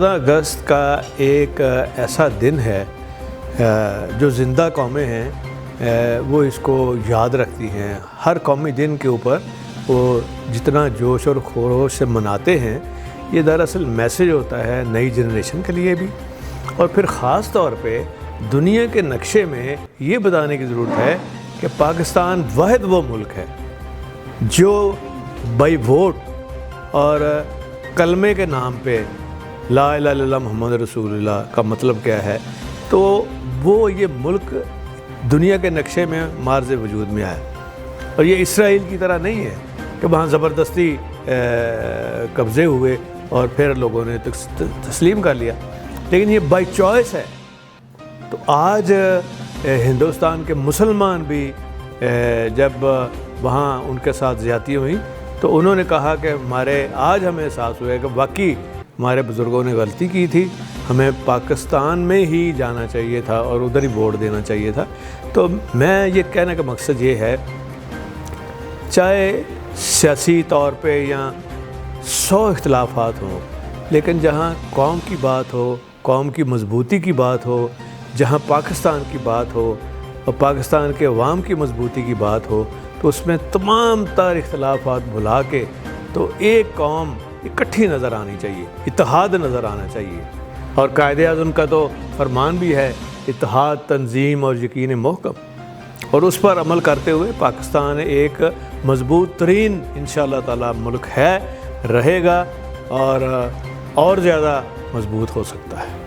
14 اگست کا ایک ایسا دن ہے جو زندہ قومیں ہیں وہ اس کو یاد رکھتی ہیں. ہر قومی دن کے اوپر وہ جتنا جوش اور خروش سے مناتے ہیں، یہ دراصل میسیج ہوتا ہے نئی جنریشن کے لیے بھی، اور پھر خاص طور پہ دنیا کے نقشے میں یہ بتانے کی ضرورت ہے کہ پاکستان واحد وہ ملک ہے جو بائی ووٹ اور کلمے کے نام پہ لا الہ الا اللہ محمد رسول اللہ کا مطلب کیا ہے، تو وہ یہ ملک دنیا کے نقشے میں مارز وجود میں آیا. اور یہ اسرائیل کی طرح نہیں ہے کہ وہاں زبردستی قبضے ہوئے اور پھر لوگوں نے تسلیم کر لیا، لیکن یہ بائی چوائس ہے. تو آج ہندوستان کے مسلمان بھی جب وہاں ان کے ساتھ زیادتی ہوئی تو انہوں نے کہا کہ آج ہمیں احساس ہوا ہے کہ واقعی ہمارے بزرگوں نے غلطی کی تھی، ہمیں پاکستان میں ہی جانا چاہیے تھا اور ادھر ہی ووٹ دینا چاہیے تھا. تو میں یہ کہنے کا مقصد یہ ہے، چاہے سیاسی طور پہ یا 100 اختلافات ہوں، لیکن جہاں قوم کی بات ہو، قوم کی مضبوطی کی بات ہو، جہاں پاکستان کی بات ہو اور پاکستان کے عوام کی مضبوطی کی بات ہو، تو اس میں تمام تر اختلافات بھلا کے تو ایک قوم اکٹھی نظر آنی چاہیے، اتحاد نظر آنا چاہیے. اور قائد اعظم کا تو فرمان بھی ہے اتحاد، تنظیم اور یقین محکم، اور اس پر عمل کرتے ہوئے پاکستان ایک مضبوط ترین انشاءاللہ تعالی ملک ہے، رہے گا اور زیادہ مضبوط ہو سکتا ہے.